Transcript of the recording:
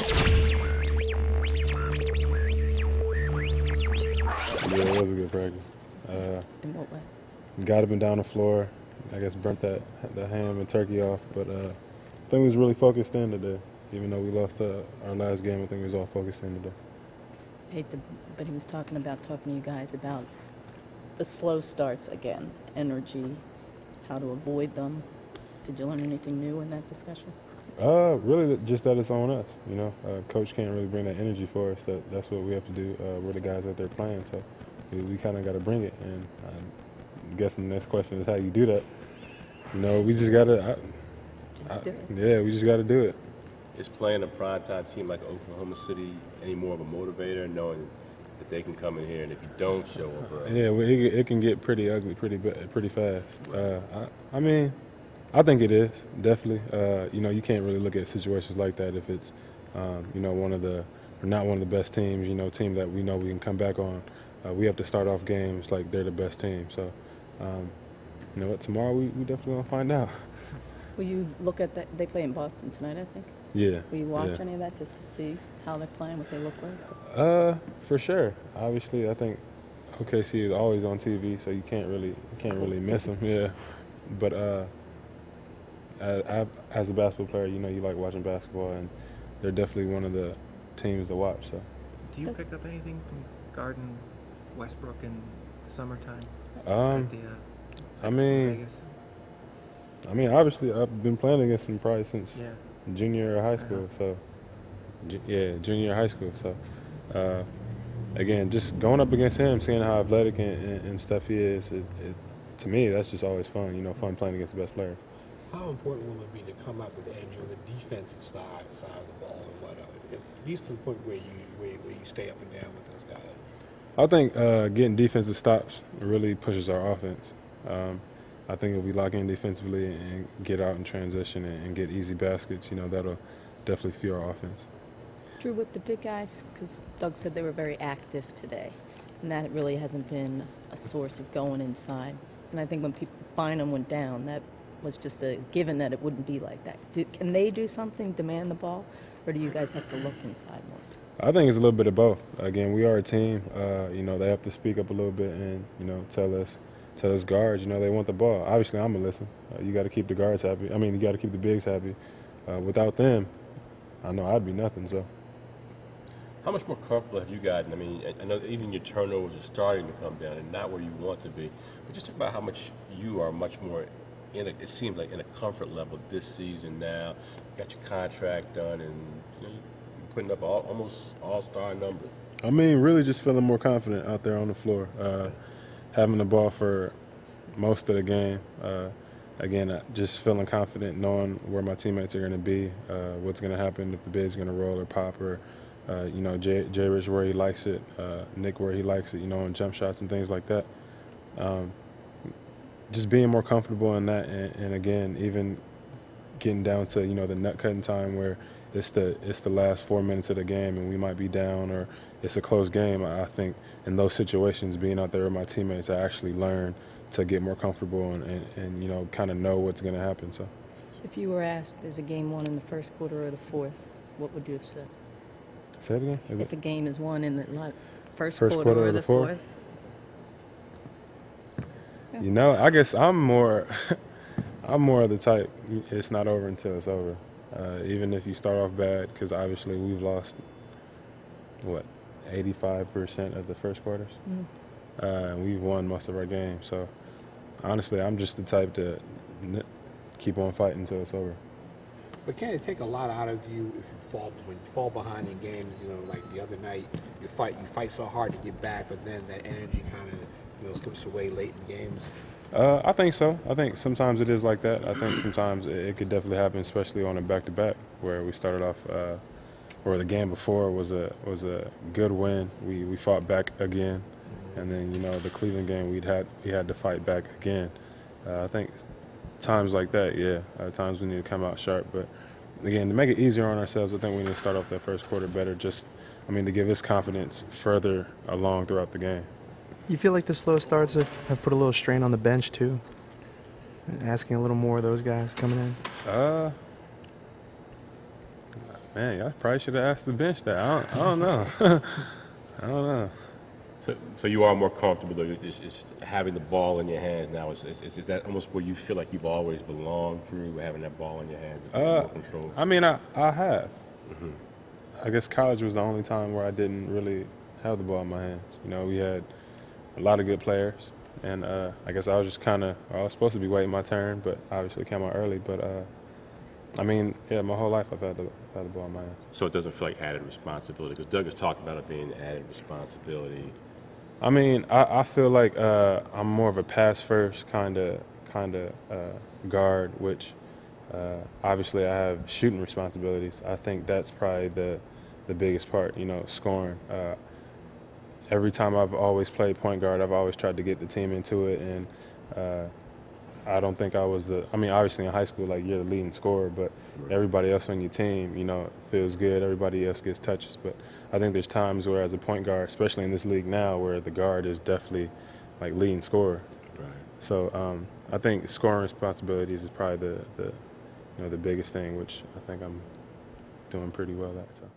Yeah, it was a good practice. In what way? Got up and down the floor. I guess burnt that ham and turkey off, but I think we was really focused in today. Even though we lost our last game, I think we was all focused in today. But he was talking to you guys about the slow starts again, energy, how to avoid them. Did you learn anything new in that discussion? Really, just that it's on us. You know, coach can't really bring that energy for us. That's what we have to do. We're the guys out there playing, so we kind of got to bring it. And I'm guessing the next question is how you do that. You know, we just gotta. Yeah, we just got to do it. Is playing a primetime team like Oklahoma City any more of a motivator, knowing that they can come in here and if you don't show up, Yeah, well, it can get pretty ugly pretty fast. I mean, I think it is definitely. You know, you can't really look at situations like that if it's, you know, not one of the best teams. You know, team that we know we can come back on. We have to start off games like they're the best team. So, you know what? Tomorrow we definitely gonna find out. Will you look at that? They play in Boston tonight, I think. Yeah. Will you watch any of that just to see how they're playing, what they look like? For sure. Obviously, I think OKC is always on TV, so you can't really miss them. Yeah. But as a basketball player, you know you like watching basketball, and they're definitely one of the teams to watch. So. Do you pick up anything from Garden, Westbrook in the summertime? I mean, obviously, I've been playing against him probably since junior year of high school. So, junior year of high school. So, again, just going up against him, seeing how athletic and stuff he is, to me, that's just always fun. You know, fun playing against the best players. How important will it be to come up with the edge on the defensive side of the ball and whatnot, at least to the point where you stay up and down with those guys? I think getting defensive stops really pushes our offense. I think if we lock in defensively and get out in transition and get easy baskets, you know, that'll definitely fuel our offense. Jrue, with the big guys, because Doug said they were very active today, and that really hasn't been a source of going inside. And I think when Bynum went down, that was just a given that it wouldn't be like that. Can they do something, demand the ball, or do you guys have to look inside more? I think it's a little bit of both. Again, we are a team. You know, they have to speak up a little bit and, you know, tell us guards, you know, they want the ball. Obviously, I'm going to listen. You got to keep the guards happy. I mean, you got to keep the bigs happy. Without them, I know I'd be nothing, so. How much more comfortable have you gotten? I mean, I know even your turnovers are starting to come down and not where you want to be. But just talk about how much you are much more it seems like in a comfort level this season now. You got your contract done and you know, you're putting up almost all-star numbers. I mean, really just feeling more confident out there on the floor. Having the ball for most of the game. Again, just feeling confident knowing where my teammates are going to be, what's going to happen if the big's going to roll or pop or, you know, Jay Rich where he likes it, Nick where he likes it, you know, and jump shots and things like that. Just being more comfortable in that, and again, even getting down to, you know, the nut cutting time where it's the last 4 minutes of the game and we might be down or it's a close game. I think in those situations, being out there with my teammates, I actually learn to get more comfortable and you know, kind of know what's going to happen. So, if you were asked, is a game won in the first quarter or the fourth, what would you have said? Say it again. If a game is won in the first quarter or the fourth? You know, I guess I'm more of the type, it's not over until it's over. Even if you start off bad, because obviously we've lost, 85% of the first quarters? We've won most of our games. So, honestly, I'm just the type to keep on fighting until it's over. But can it take a lot out of you if when you fall behind in games, you know, like the other night, you fight so hard to get back, but then that energy kind of, you know, slips away late in games? I think so. I think sometimes it is like that. I think sometimes it could definitely happen, especially on a back-to-back where we started off, or the game before was a good win. We fought back again, and then, you know, the Cleveland game we had to fight back again. I think times like that, times we need to come out sharp. But again, to make it easier on ourselves, I think we need to start off that first quarter better. To give us confidence further along throughout the game. You feel like the slow starts have put a little strain on the bench too? Asking a little more of those guys coming in? Man, I probably should have asked the bench that. I don't know. I don't know. So you are more comfortable though. It's having the ball in your hands now. Is that almost where you feel like you've always belonged, Jrue, having that ball in your hands, more control? I mean, I have. I guess college was the only time where I didn't really have the ball in my hands. You know, we had a lot of good players, and I guess I was just I was supposed to be waiting my turn, but obviously came out early. But I mean, yeah, my whole life I've had the ball in my hands. So it doesn't feel like added responsibility because Doug has talked about it being added responsibility. I mean, I feel like I'm more of a pass first kind of guard, which obviously I have shooting responsibilities. I think that's probably the biggest part, you know, scoring. Every time I've always played point guard, I've always tried to get the team into it, and I don't think I was I mean, obviously in high school, like, you're the leading scorer, but everybody else on your team, you know, feels good. Everybody else gets touches, but I think there's times where as a point guard, especially in this league now, where the guard is definitely like leading scorer. Right. So I think scoring responsibilities is probably the biggest thing, which I think I'm doing pretty well at. So.